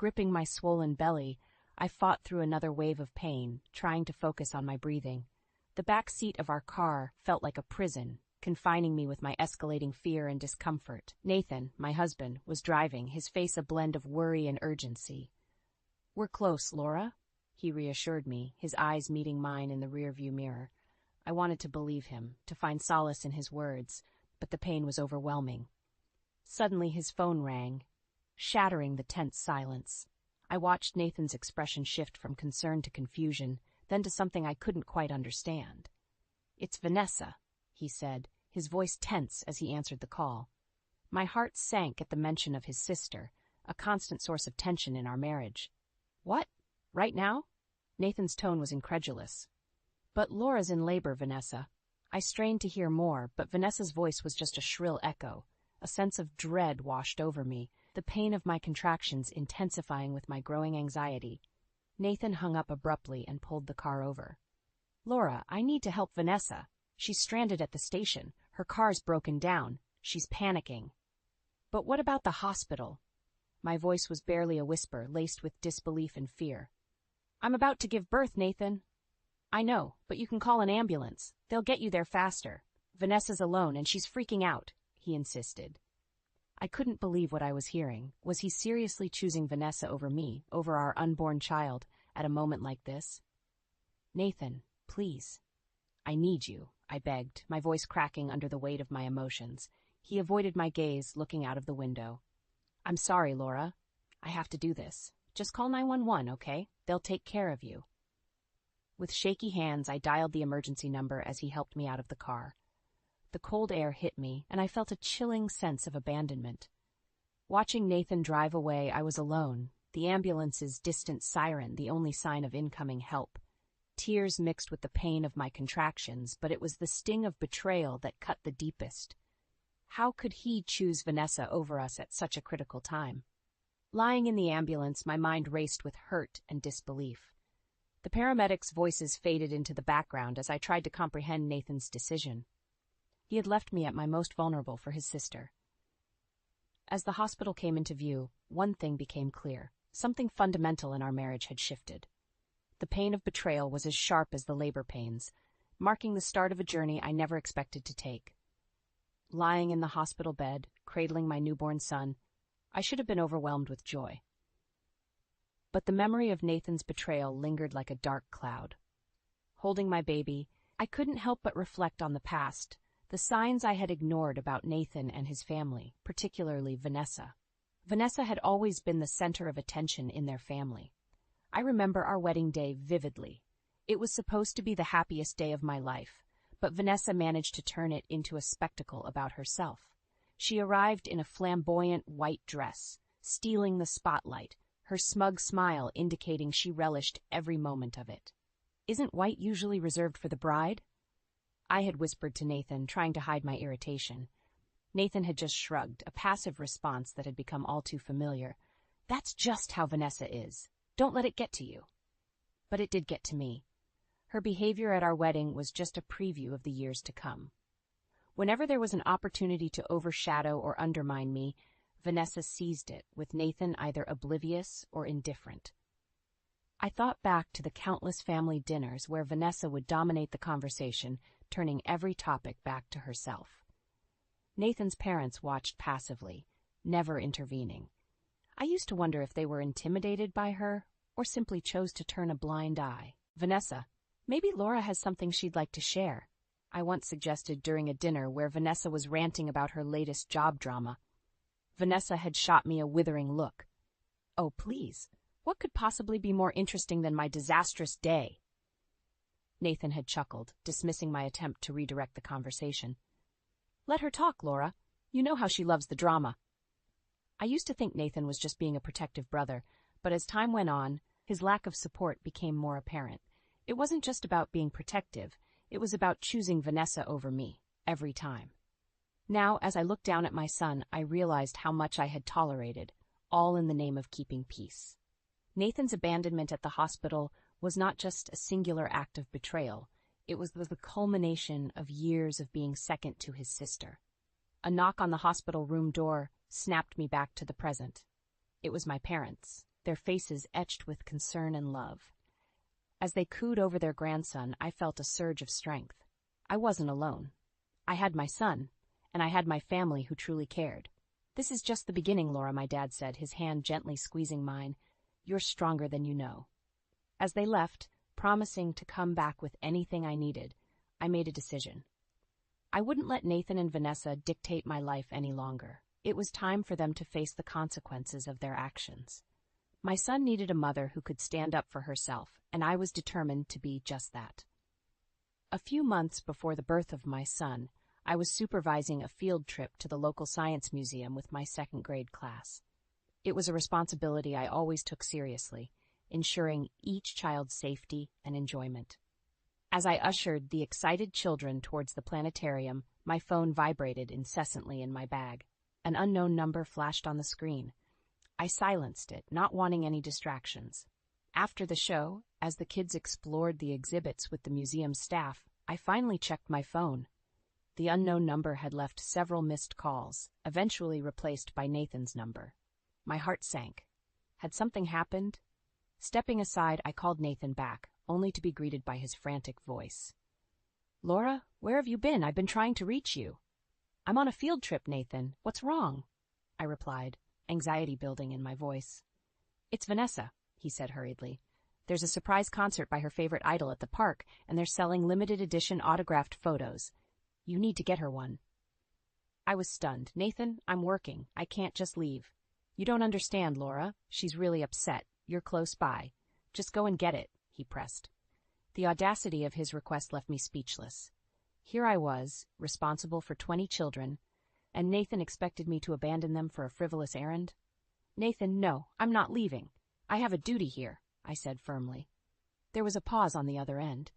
Gripping my swollen belly, I fought through another wave of pain, trying to focus on my breathing. The back seat of our car felt like a prison, confining me with my escalating fear and discomfort. Nathan, my husband, was driving, his face a blend of worry and urgency. "We're close, Laura," he reassured me, his eyes meeting mine in the rearview mirror. I wanted to believe him, to find solace in his words, but the pain was overwhelming. Suddenly his phone rang, shattering the tense silence. I watched Nathan's expression shift from concern to confusion, then to something I couldn't quite understand. "It's Vanessa," he said, his voice tense as he answered the call. My heart sank at the mention of his sister, a constant source of tension in our marriage. "What? Right now?" Nathan's tone was incredulous. "But Laura's in labor, Vanessa." I strained to hear more, but Vanessa's voice was just a shrill echo. A sense of dread washed over me, the pain of my contractions intensifying with my growing anxiety. Nathan hung up abruptly and pulled the car over. "Laura, I need to help Vanessa. She's stranded at the station. Her car's broken down. She's panicking." "But what about the hospital?" My voice was barely a whisper, laced with disbelief and fear. "I'm about to give birth, Nathan." "I know, but you can call an ambulance. They'll get you there faster. Vanessa's alone and she's freaking out," he insisted. I couldn't believe what I was hearing. Was he seriously choosing Vanessa over me, over our unborn child, at a moment like this? "Nathan, please." "I need you," I begged, my voice cracking under the weight of my emotions. He avoided my gaze, looking out of the window. "I'm sorry, Laura. I have to do this. Just call 911, okay? They'll take care of you." With shaky hands, I dialed the emergency number as he helped me out of the car. The cold air hit me, and I felt a chilling sense of abandonment. Watching Nathan drive away, I was alone, the ambulance's distant siren the only sign of incoming help. Tears mixed with the pain of my contractions, but it was the sting of betrayal that cut the deepest. How could he choose Vanessa over us at such a critical time? Lying in the ambulance, my mind raced with hurt and disbelief. The paramedics' voices faded into the background as I tried to comprehend Nathan's decision. He had left me at my most vulnerable for his sister. As the hospital came into view, one thing became clear. Something fundamental in our marriage had shifted. The pain of betrayal was as sharp as the labor pains, marking the start of a journey I never expected to take. Lying in the hospital bed, cradling my newborn son, I should have been overwhelmed with joy. But the memory of Nathan's betrayal lingered like a dark cloud. Holding my baby, I couldn't help but reflect on the past, the signs I had ignored about Nathan and his family, particularly Vanessa. Vanessa had always been the center of attention in their family. I remember our wedding day vividly. It was supposed to be the happiest day of my life, but Vanessa managed to turn it into a spectacle about herself. She arrived in a flamboyant white dress, stealing the spotlight, her smug smile indicating she relished every moment of it. "Isn't white usually reserved for the bride?" I had whispered to Nathan, trying to hide my irritation. Nathan had just shrugged, a passive response that had become all too familiar. "That's just how Vanessa is. Don't let it get to you." But it did get to me. Her behavior at our wedding was just a preview of the years to come. Whenever there was an opportunity to overshadow or undermine me, Vanessa seized it, with Nathan either oblivious or indifferent. I thought back to the countless family dinners where Vanessa would dominate the conversation, turning every topic back to herself. Nathan's parents watched passively, never intervening. I used to wonder if they were intimidated by her or simply chose to turn a blind eye. "Vanessa, maybe Laura has something she'd like to share," I once suggested during a dinner where Vanessa was ranting about her latest job drama. Vanessa had shot me a withering look. "Oh, please, what could possibly be more interesting than my disastrous day?" Nathan had chuckled, dismissing my attempt to redirect the conversation. "Let her talk, Laura. You know how she loves the drama." I used to think Nathan was just being a protective brother, but as time went on, his lack of support became more apparent. It wasn't just about being protective, it was about choosing Vanessa over me, every time. Now, as I looked down at my son, I realized how much I had tolerated, all in the name of keeping peace. Nathan's abandonment at the hospital was not just a singular act of betrayal, it was the culmination of years of being second to his sister. A knock on the hospital room door snapped me back to the present. It was my parents. their faces etched with concern and love. As they cooed over their grandson, I felt a surge of strength. I wasn't alone. I had my son, and I had my family who truly cared. "This is just the beginning, Laura," my dad said, his hand gently squeezing mine. "You're stronger than you know." As they left, promising to come back with anything I needed, I made a decision. I wouldn't let Nathan and Vanessa dictate my life any longer. It was time for them to face the consequences of their actions. My son needed a mother who could stand up for herself, and I was determined to be just that. A few months before the birth of my son, I was supervising a field trip to the local science museum with my second-grade class. It was a responsibility I always took seriously, ensuring each child's safety and enjoyment. As I ushered the excited children towards the planetarium, my phone vibrated incessantly in my bag. An unknown number flashed on the screen. I silenced it, not wanting any distractions. After the show, as the kids explored the exhibits with the museum staff, I finally checked my phone. The unknown number had left several missed calls, eventually replaced by Nathan's number. My heart sank. Had something happened? Stepping aside, I called Nathan back, only to be greeted by his frantic voice. "Laura, where have you been? I've been trying to reach you." "I'm on a field trip, Nathan. What's wrong?" I replied, anxiety building in my voice. "It's Vanessa," he said hurriedly. "There's a surprise concert by her favorite idol at the park, and they're selling limited edition autographed photos. You need to get her one." I was stunned. "Nathan, I'm working. I can't just leave." "You don't understand, Laura. She's really upset. You're close by. Just go and get it," he pressed. The audacity of his request left me speechless. Here I was, responsible for 20 children, and Nathan expected me to abandon them for a frivolous errand? "Nathan, no, I'm not leaving. I have a duty here," I said firmly. There was a pause on the other end.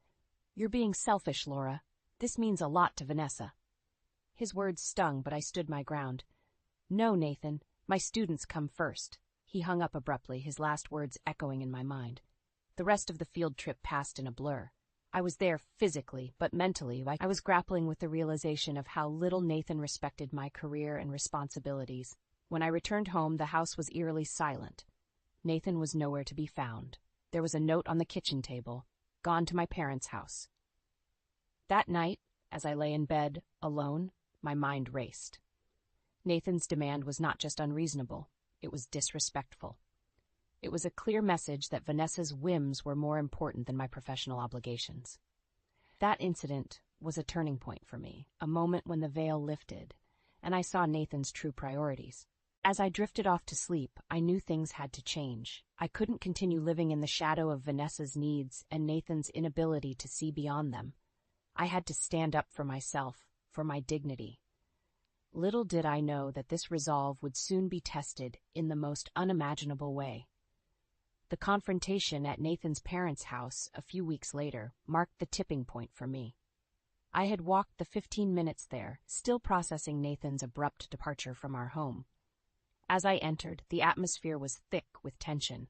"You're being selfish, Laura. This means a lot to Vanessa." His words stung, but I stood my ground. "No, Nathan, my students come first." He hung up abruptly, his last words echoing in my mind. The rest of the field trip passed in a blur. I was there physically, but mentally I was grappling with the realization of how little Nathan respected my career and responsibilities. When I returned home, the house was eerily silent. Nathan was nowhere to be found. There was a note on the kitchen table: "Gone to my parents' house." That night, as I lay in bed, alone, my mind raced. Nathan's demand was not just unreasonable, it was disrespectful. It was a clear message that Vanessa's whims were more important than my professional obligations. That incident was a turning point for me, a moment when the veil lifted, and I saw Nathan's true priorities. As I drifted off to sleep, I knew things had to change. I couldn't continue living in the shadow of Vanessa's needs and Nathan's inability to see beyond them. I had to stand up for myself, for my dignity. Little did I know that this resolve would soon be tested in the most unimaginable way. The confrontation at Nathan's parents' house a few weeks later marked the tipping point for me. I had walked the 15 minutes there, still processing Nathan's abrupt departure from our home. As I entered, the atmosphere was thick with tension.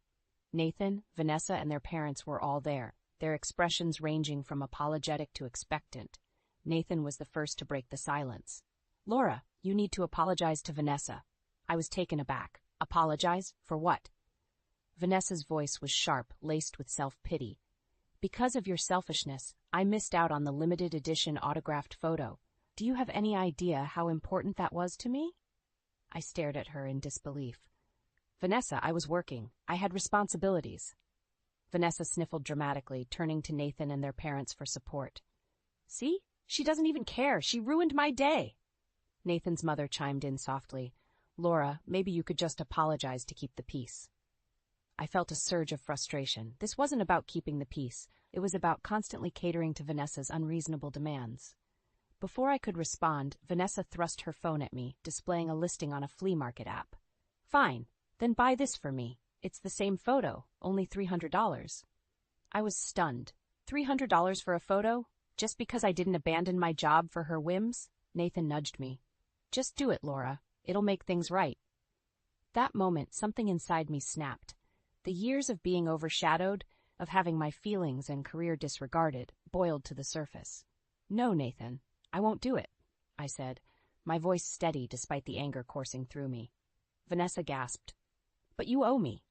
Nathan, Vanessa, and their parents were all there, their expressions ranging from apologetic to expectant. Nathan was the first to break the silence. "Laura, you need to apologize to Vanessa." I was taken aback. "Apologize? For what?" Vanessa's voice was sharp, laced with self-pity. "Because of your selfishness, I missed out on the limited edition autographed photo. Do you have any idea how important that was to me?" I stared at her in disbelief. "Vanessa, I was working. I had responsibilities." Vanessa sniffled dramatically, turning to Nathan and their parents for support. "See? She doesn't even care. She ruined my day." Nathan's mother chimed in softly. "Laura, maybe you could just apologize to keep the peace." I felt a surge of frustration. This wasn't about keeping the peace. It was about constantly catering to Vanessa's unreasonable demands. Before I could respond, Vanessa thrust her phone at me, displaying a listing on a flea market app. "Fine, then buy this for me. It's the same photo, only $300. I was stunned. $300 for a photo? Just because I didn't abandon my job for her whims? Nathan nudged me. "Just do it, Laura. It'll make things right." That moment, something inside me snapped. The years of being overshadowed, of having my feelings and career disregarded, boiled to the surface. "No, Nathan, I won't do it," I said, my voice steady despite the anger coursing through me. Vanessa gasped. "But you owe me."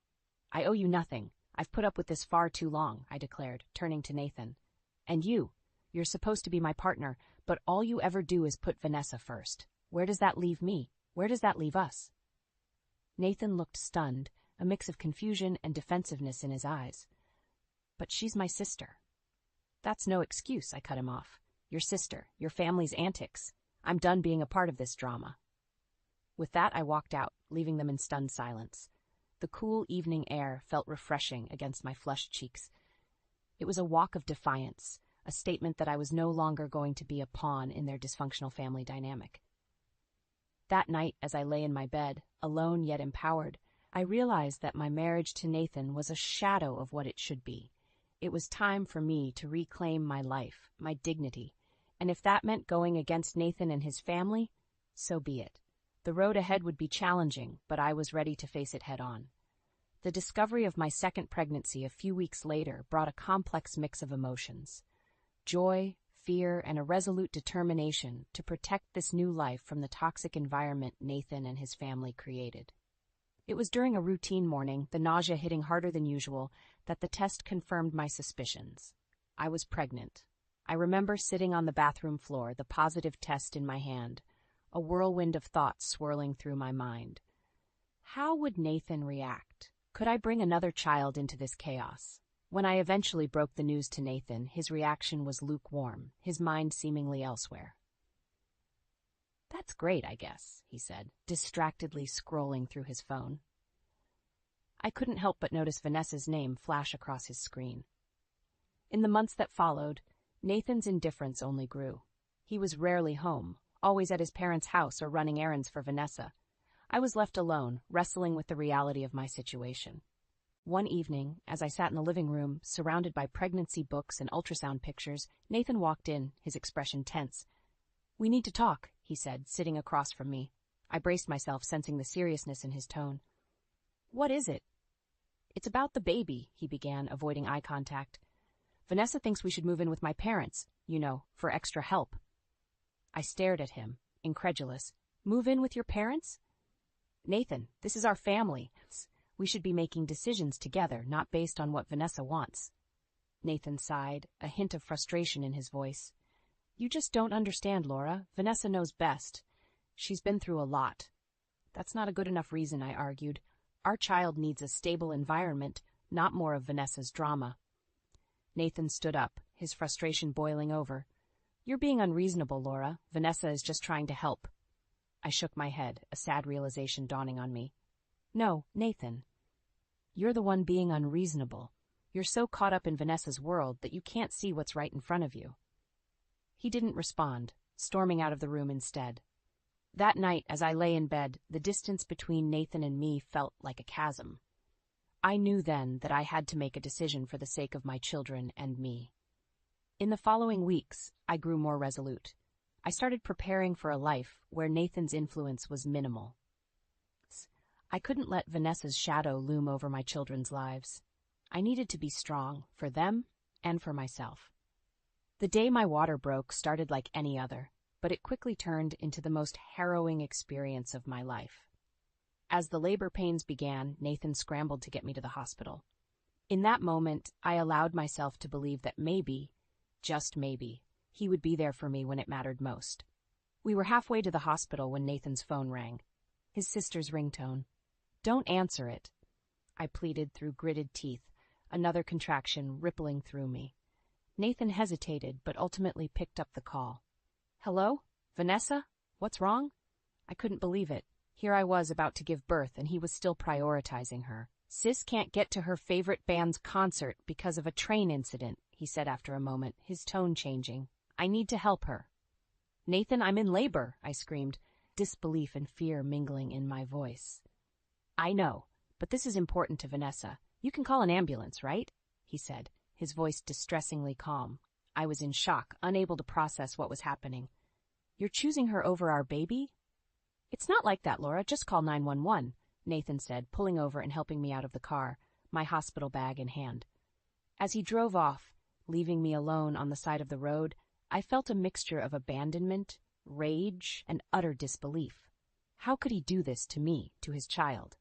I owe you nothing. I've put up with this far too long, I declared, turning to Nathan. And you're supposed to be my partner, but all you ever do is put Vanessa first. Where does that leave me? Where does that leave us? Nathan looked stunned, a mix of confusion and defensiveness in his eyes. But she's my sister. That's no excuse, I cut him off. Your sister, your family's antics. I'm done being a part of this drama. With that, I walked out, leaving them in stunned silence. The cool evening air felt refreshing against my flushed cheeks. It was a walk of defiance, a statement that I was no longer going to be a pawn in their dysfunctional family dynamic. That night, as I lay in my bed, alone yet empowered, I realized that my marriage to Nathan was a shadow of what it should be. It was time for me to reclaim my life, my dignity, and if that meant going against Nathan and his family, so be it. The road ahead would be challenging, but I was ready to face it head-on. The discovery of my second pregnancy a few weeks later brought a complex mix of emotions. Joy, fear, and a resolute determination to protect this new life from the toxic environment Nathan and his family created. It was during a routine morning, the nausea hitting harder than usual, that the test confirmed my suspicions. I was pregnant. I remember sitting on the bathroom floor, the positive test in my hand, a whirlwind of thoughts swirling through my mind. How would Nathan react? Could I bring another child into this chaos? When I eventually broke the news to Nathan, his reaction was lukewarm, his mind seemingly elsewhere. "That's great, I guess," he said, distractedly scrolling through his phone. I couldn't help but notice Vanessa's name flash across his screen. In the months that followed, Nathan's indifference only grew. He was rarely home, always at his parents' house or running errands for Vanessa. I was left alone, wrestling with the reality of my situation. One evening, as I sat in the living room, surrounded by pregnancy books and ultrasound pictures, Nathan walked in, his expression tense. "We need to talk," he said, sitting across from me. I braced myself, sensing the seriousness in his tone. "What is it?" "It's about the baby," he began, avoiding eye contact. "Vanessa thinks we should move in with my parents, for extra help." I stared at him, incredulous. "Move in with your parents?" "Nathan, this is our family. We should be making decisions together, not based on what Vanessa wants." Nathan sighed, a hint of frustration in his voice. "You just don't understand, Laura. Vanessa knows best. She's been through a lot." "That's not a good enough reason," I argued. "Our child needs a stable environment, not more of Vanessa's drama." Nathan stood up, his frustration boiling over. "You're being unreasonable, Laura. Vanessa is just trying to help." I shook my head, a sad realization dawning on me. "No, Nathan. You're the one being unreasonable. You're so caught up in Vanessa's world that you can't see what's right in front of you." He didn't respond, storming out of the room instead. That night, as I lay in bed, the distance between Nathan and me felt like a chasm. I knew then that I had to make a decision for the sake of my children and me. In the following weeks, I grew more resolute. I started preparing for a life where Nathan's influence was minimal. I couldn't let Vanessa's shadow loom over my children's lives. I needed to be strong, for them and for myself. The day my water broke started like any other, but it quickly turned into the most harrowing experience of my life. As the labor pains began, Nathan scrambled to get me to the hospital. In that moment, I allowed myself to believe that maybe, just maybe, he would be there for me when it mattered most. We were halfway to the hospital when Nathan's phone rang. His sister's ringtone. "Don't answer it," I pleaded through gritted teeth, another contraction rippling through me. Nathan hesitated, but ultimately picked up the call. "Hello? Vanessa? What's wrong?" I couldn't believe it. Here I was about to give birth, and he was still prioritizing her. "Sis can't get to her favorite band's concert because of a train incident," he said after a moment, his tone changing. "I need to help her." "Nathan, I'm in labor," I screamed, disbelief and fear mingling in my voice. "I know, but this is important to Vanessa. You can call an ambulance, right?" he said, his voice distressingly calm. I was in shock, unable to process what was happening. "You're choosing her over our baby?" "It's not like that, Laura. Just call 911, Nathan said, pulling over and helping me out of the car, my hospital bag in hand. As he drove off, leaving me alone on the side of the road, I felt a mixture of abandonment, rage, and utter disbelief. How could he do this to me, to his child?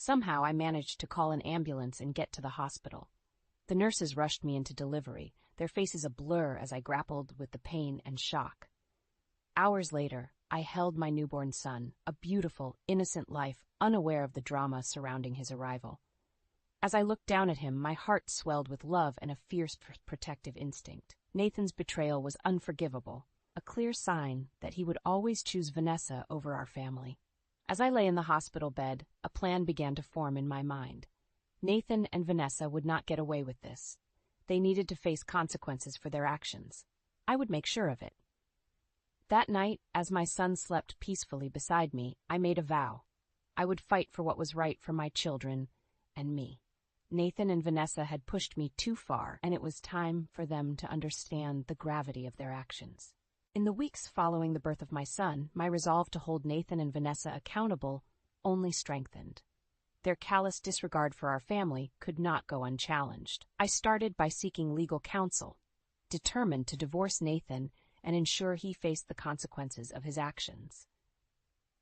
Somehow I managed to call an ambulance and get to the hospital. The nurses rushed me into delivery, their faces a blur as I grappled with the pain and shock. Hours later, I held my newborn son, a beautiful, innocent life, unaware of the drama surrounding his arrival. As I looked down at him, my heart swelled with love and a fierce protective instinct. Nathan's betrayal was unforgivable, a clear sign that he would always choose Vanessa over our family. As I lay in the hospital bed, a plan began to form in my mind. Nathan and Vanessa would not get away with this. They needed to face consequences for their actions. I would make sure of it. That night, as my son slept peacefully beside me, I made a vow. I would fight for what was right for my children and me. Nathan and Vanessa had pushed me too far, and it was time for them to understand the gravity of their actions. In the weeks following the birth of my son, my resolve to hold Nathan and Vanessa accountable only strengthened. Their callous disregard for our family could not go unchallenged. I started by seeking legal counsel, determined to divorce Nathan and ensure he faced the consequences of his actions.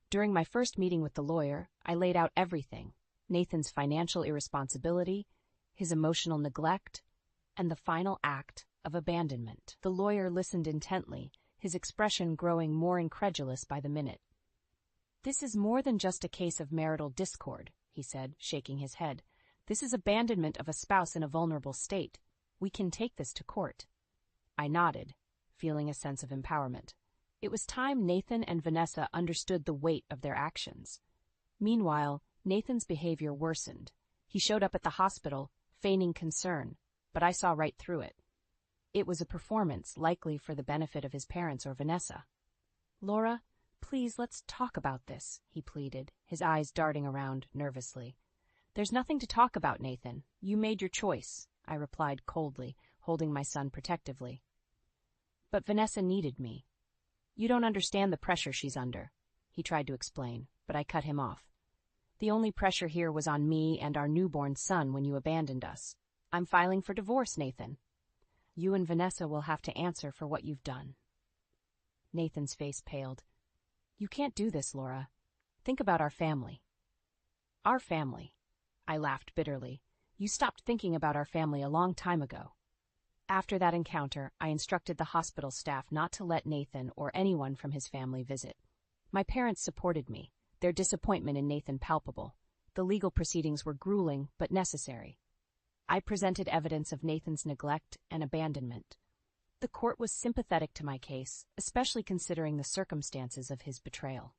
During my first meeting with the lawyer, I laid out everything: Nathan's financial irresponsibility, his emotional neglect, and the final act of abandonment. The lawyer listened intently, his expression growing more incredulous by the minute. "This is more than just a case of marital discord," he said, shaking his head. "This is abandonment of a spouse in a vulnerable state. We can take this to court." I nodded, feeling a sense of empowerment. It was time Nathan and Vanessa understood the weight of their actions. Meanwhile, Nathan's behavior worsened. He showed up at the hospital, feigning concern, but I saw right through it. It was a performance, likely for the benefit of his parents or Vanessa. "Laura, please, let's talk about this," he pleaded, his eyes darting around nervously. "There's nothing to talk about, Nathan. You made your choice," I replied coldly, holding my son protectively. "But Vanessa needed me. You don't understand the pressure she's under," he tried to explain, but I cut him off. "The only pressure here was on me and our newborn son when you abandoned us. I'm filing for divorce, Nathan. You and Vanessa will have to answer for what you've done." Nathan's face paled. "You can't do this, Laura. Think about our family." "Our family?" I laughed bitterly. "You stopped thinking about our family a long time ago." After that encounter, I instructed the hospital staff not to let Nathan or anyone from his family visit. My parents supported me, their disappointment in Nathan palpable. The legal proceedings were grueling but necessary. I presented evidence of Nathan's neglect and abandonment. The court was sympathetic to my case, especially considering the circumstances of his betrayal.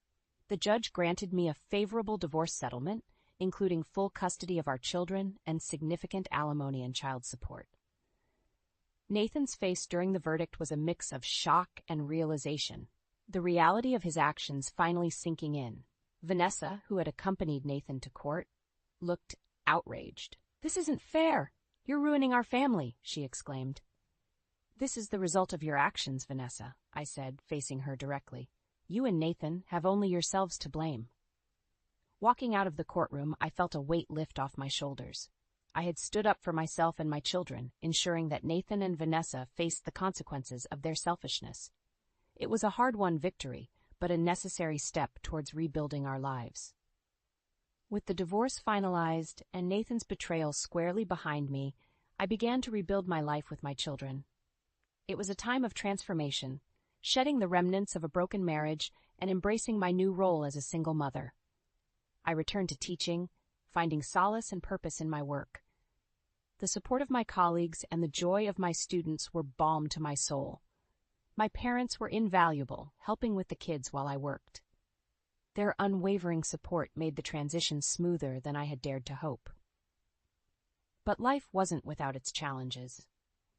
The judge granted me a favorable divorce settlement, including full custody of our children and significant alimony and child support. Nathan's face during the verdict was a mix of shock and realization, the reality of his actions finally sinking in. Vanessa, who had accompanied Nathan to court, looked outraged. "This isn't fair. You're ruining our family," she exclaimed. "This is the result of your actions, Vanessa," I said, facing her directly. "You and Nathan have only yourselves to blame." Walking out of the courtroom, I felt a weight lift off my shoulders. I had stood up for myself and my children, ensuring that Nathan and Vanessa faced the consequences of their selfishness. It was a hard-won victory, but a necessary step towards rebuilding our lives. With the divorce finalized and Nathan's betrayal squarely behind me, I began to rebuild my life with my children. It was a time of transformation, shedding the remnants of a broken marriage and embracing my new role as a single mother. I returned to teaching, finding solace and purpose in my work. The support of my colleagues and the joy of my students were balm to my soul. My parents were invaluable, helping with the kids while I worked. Their unwavering support made the transition smoother than I had dared to hope. But life wasn't without its challenges.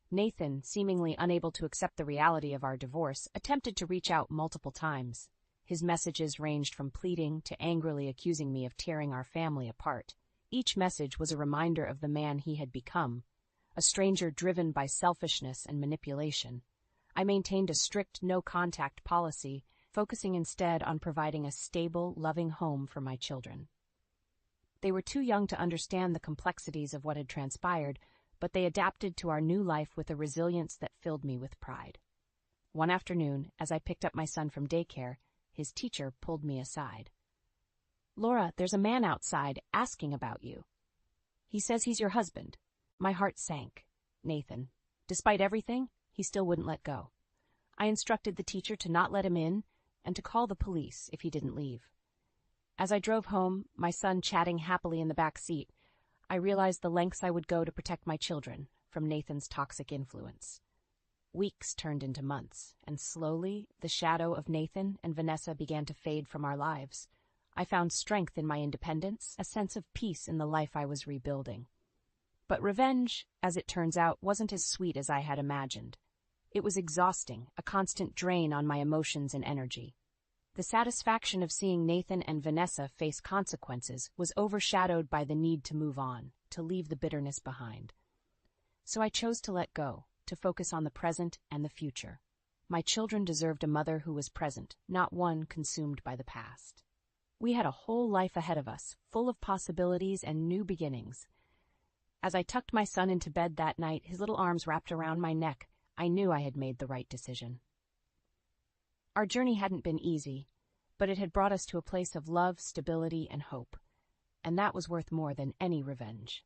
Nathan, seemingly unable to accept the reality of our divorce, attempted to reach out multiple times. His messages ranged from pleading to angrily accusing me of tearing our family apart. Each message was a reminder of the man he had become, a stranger driven by selfishness and manipulation. I maintained a strict no-contact policy, focusing instead on providing a stable, loving home for my children. They were too young to understand the complexities of what had transpired, but they adapted to our new life with a resilience that filled me with pride. One afternoon, as I picked up my son from daycare, his teacher pulled me aside. "Laura, there's a man outside asking about you. He says he's your husband." My heart sank. Nathan. Despite everything, he still wouldn't let go. I instructed the teacher to not let him in and to call the police if he didn't leave. As I drove home, my son chatting happily in the back seat, I realized the lengths I would go to protect my children from Nathan's toxic influence. Weeks turned into months, and slowly, the shadow of Nathan and Vanessa began to fade from our lives. I found strength in my independence, a sense of peace in the life I was rebuilding. But revenge, as it turns out, wasn't as sweet as I had imagined. It was exhausting, a constant drain on my emotions and energy. The satisfaction of seeing Nathan and Vanessa face consequences was overshadowed by the need to move on, to leave the bitterness behind. So I chose to let go, to focus on the present and the future. My children deserved a mother who was present, not one consumed by the past. We had a whole life ahead of us, full of possibilities and new beginnings. As I tucked my son into bed that night, his little arms wrapped around my neck, I knew I had made the right decision. Our journey hadn't been easy, but it had brought us to a place of love, stability, and hope, and that was worth more than any revenge.